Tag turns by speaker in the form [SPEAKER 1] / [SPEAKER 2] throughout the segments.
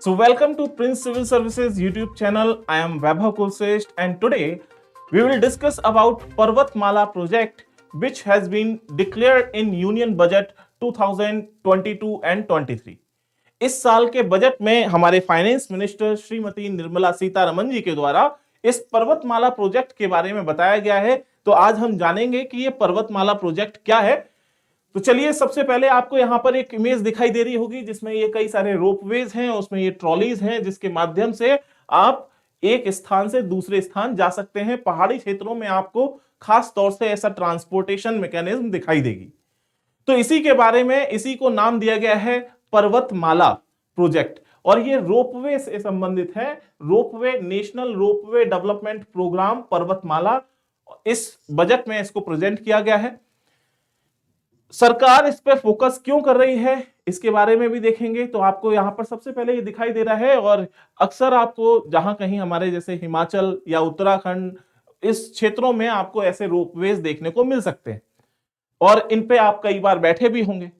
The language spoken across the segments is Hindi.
[SPEAKER 1] So welcome to Prince Civil Services YouTube channel. I am Vaibhav Kulsresht and today we will discuss about Parvatmala project which has been declared in Union Budget 2022 and 23. इस साल के बजट में हमारे फाइनेंस मिनिस्टर श्रीमती निर्मला सीतारमन जी के द्वारा इस पर्वतमाला प्रोजेक्ट के बारे में बताया गया है। तो आज हम जानेंगे कि ये पर्वतमाला प्रोजेक्ट क्या है। तो चलिए सबसे पहले आपको यहाँ पर एक इमेज दिखाई दे रही होगी जिसमें ये कई सारे रोपवेज हैं, उसमें ये ट्रॉलीज हैं जिसके माध्यम से आप एक स्थान से दूसरे स्थान जा सकते हैं। पहाड़ी क्षेत्रों में आपको खास तौर से ऐसा ट्रांसपोर्टेशन मैकेनिज्म दिखाई देगी। तो इसी के बारे में, इसी को नाम दिया गया है पर्वतमाला प्रोजेक्ट और ये रोपवे से संबंधित है। Ropeway, national ropeway development programme Parvatmala, इस बजट में इसको प्रेजेंट किया गया है। सरकार इस पे फोकस क्यों कर रही है इसके बारे में भी देखेंगे। तो आपको यहां पर सबसे पहले ये दिखाई दे रहा है और अक्सर आपको जहां कहीं हमारे जैसे हिमाचल या उत्तराखंड इस क्षेत्रों में आपको ऐसे रोपवेज देखने को मिल सकते हैं और इन पे आप कई बार बैठे भी होंगे।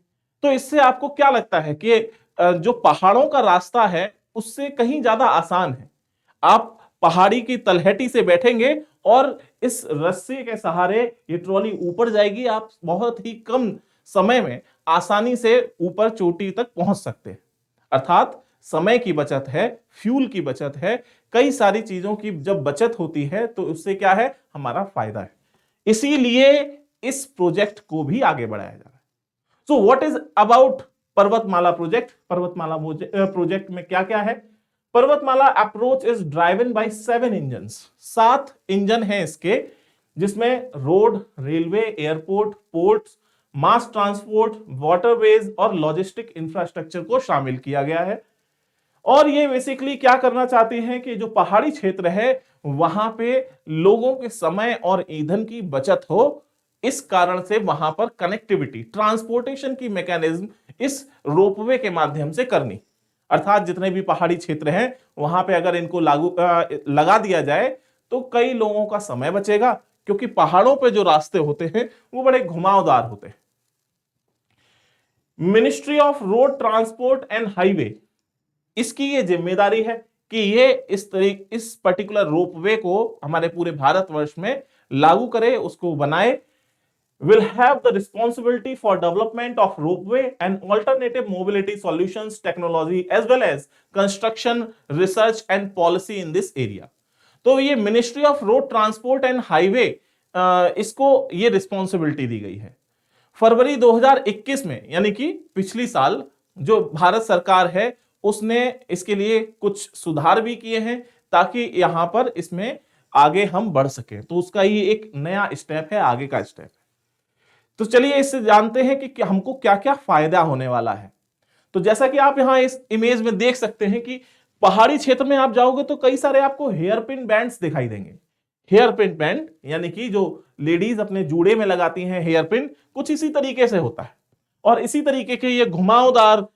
[SPEAKER 1] तो इससे आपको क्या लगता है कि जो पहाड़ों का रास्ता है उससे कहीं ज्यादा आसान है। आप पहाड़ी की तलहटी से बैठेंगे और इस रस्सी के सहारे ये ट्रॉली ऊपर जाएगी। आप बहुत ही कम समय में आसानी से ऊपर चोटी तक पहुंच सकते हैं। अर्थात समय की बचत है, फ्यूल की बचत है, कई सारी चीजों की जब बचत होती है तो उससे क्या है, हमारा फायदा है। इसीलिए इस प्रोजेक्ट को भी आगे बढ़ाया जा रहा है। सो व्हाट इज अबाउट पर्वतमाला प्रोजेक्ट। पर्वतमाला प्रोजेक्ट में क्या क्या है। पर्वतमाला approach is driven by 7 engine. 7 engine हैं इसके, जिसमें road, railway, airport, ports, mass transport, waterways और लॉजिस्टिक इंफ्रास्ट्रक्चर को शामिल किया गया है। और ये बेसिकली क्या करना चाहते हैं कि जो पहाड़ी क्षेत्र है वहां पे लोगों के समय और ईंधन की बचत हो, इस कारण से वहां पर कनेक्टिविटी, ट्रांसपोर्टेशन की मैकेनिज्म इस रोपवे के माध्यम से करनी। अर्थात जितने भी पहाड़ी क्षेत्र हैं वहां पे अगर इनको लगा दिया जाए तो कई लोगों का समय बचेगा, क्योंकि पहाड़ों पे जो रास्ते होते हैं वो बड़े घुमावदार होते हैं। Ministry of road transport and highway, इसकी ये जिम्मेदारी है कि ये इस पर्टिकुलर रोपवे को हमारे पूरे भारतवर्ष में लागू करे, उसको बनाए। will have the responsibility for development of ropeway and alternative mobility solutions technology as well as construction, research and policy in this area। तो ये ministry of road transport and highway, इसको ये रिस्पॉन्सिबिलिटी दी गई है। फरवरी 2021 में, यानी कि पिछली साल, जो भारत सरकार है उसने इसके लिए कुछ सुधार भी किए हैं ताकि यहां पर इसमें आगे हम बढ़ सके। तो उसका ये एक नया स्टेप है, आगे का स्टेप है। तो चलिए इससे जानते हैं कि हमको क्या क्या फायदा होने वाला है। तो जैसा कि आप यहां इस इमेज में देख सकते हैं कि पहाड़ी क्षेत्र में आप जाओगे तो कई सारे आपको हेयर पिन बैंड्स दिखाई देंगे। हेयर पिन बैंड यानी कि जो लेडीज अपने जूड़े में लगाती हैं हेयर पिन, कुछ इसी तरीके से होता है। और इसी तरीके के ये घुमावदार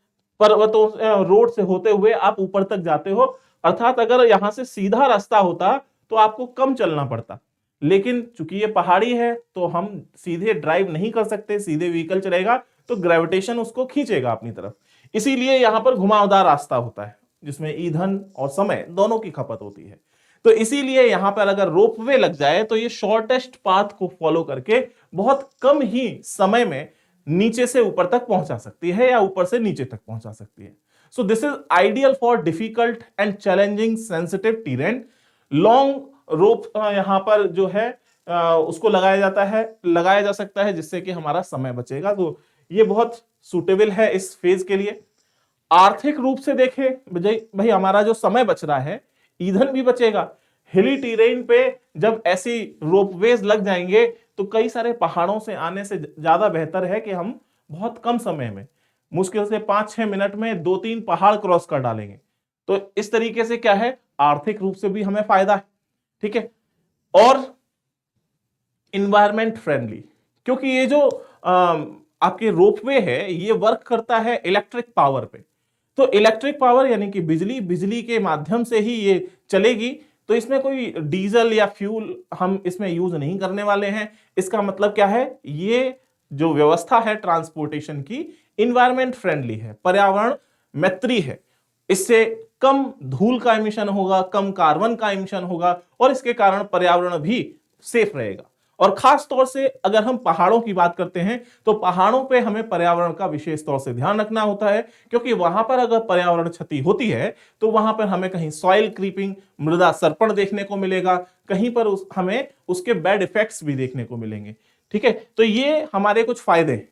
[SPEAKER 1] पर्वतों रोड से होते हुए आप ऊपर तक जाते हो। अर्थात अगर यहां से सीधा रास्ता होता तो आपको कम चलना पड़ता, लेकिन चूंकि ये पहाड़ी है तो हम सीधे ड्राइव नहीं कर सकते। सीधे व्हीकल चलेगा तो ग्रेविटेशन उसको खींचेगा अपनी तरफ, इसीलिए यहां पर घुमावदार रास्ता होता है जिसमें ईंधन और समय दोनों की खपत होती है। तो इसीलिए यहां पर अगर रोपवे लग जाए तो ये शॉर्टेस्ट पाथ को फॉलो करके बहुत कम ही समय में नीचे से ऊपर तक पहुंचा सकती है या ऊपर से नीचे तक पहुंचा सकती है। So this is ideal for difficult and challenging sensitive terrain. Long rope यहां पर जो है उसको लगाया जा सकता है जिससे कि हमारा समय बचेगा। तो ये बहुत सूटेबल है इस फेज के लिए। आर्थिक रूप से देखें भाई, हमारा जो समय बच रहा है, ईंधन भी बचेगा। हिली टेरेन पे जब ऐसी रोपवेज लग जाएंगे तो कई सारे पहाड़ों से आने से ज्यादा बेहतर है कि हम बहुत कम समय में, मुश्किल से 5-6 मिनट में 2-3 पहाड़ क्रॉस कर डालेंगे। तो इस तरीके से क्या है, आर्थिक रूप से भी हमें फायदा है। ठीक है। और इन्वायरमेंट फ्रेंडली, क्योंकि ये जो आपके रोपवे है ये वर्क करता है इलेक्ट्रिक पावर पे। तो इलेक्ट्रिक पावर यानी कि बिजली के माध्यम से ही ये चलेगी। तो इसमें कोई डीजल या फ्यूल हम इसमें यूज नहीं करने वाले हैं। इसका मतलब क्या है, ये जो व्यवस्था है ट्रांसपोर्टेशन की इन्वायरमेंट फ्रेंडली है, पर्यावरण मैत्री है। इससे कम धूल का इमिशन होगा, कम कार्बन का इमिशन होगा और इसके कारण पर्यावरण भी सेफ रहेगा। और खास तौर से अगर हम पहाड़ों की बात करते हैं तो पहाड़ों पे हमें पर्यावरण का विशेष तौर से ध्यान रखना होता है, क्योंकि वहां पर अगर पर्यावरण क्षति होती है तो वहां पर हमें कहीं सॉइल क्रीपिंग, मृदा सर्पण देखने को मिलेगा, कहीं पर हमें उसके बैड इफेक्ट्स भी देखने को मिलेंगे। ठीक है, तो ये हमारे कुछ फायदे हैं।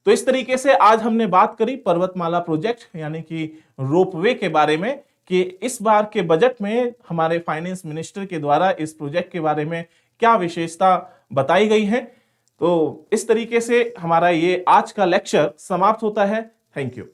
[SPEAKER 1] तो इस तरीके से आज हमने बात करी पर्वतमाला प्रोजेक्ट यानी कि रोपवे के बारे में, कि इस बार के बजट में हमारे फाइनेंस मिनिस्टर के द्वारा इस प्रोजेक्ट के बारे में क्या विशेषता बताई गई है। तो इस तरीके से हमारा ये आज का लेक्चर समाप्त होता है। Thank you.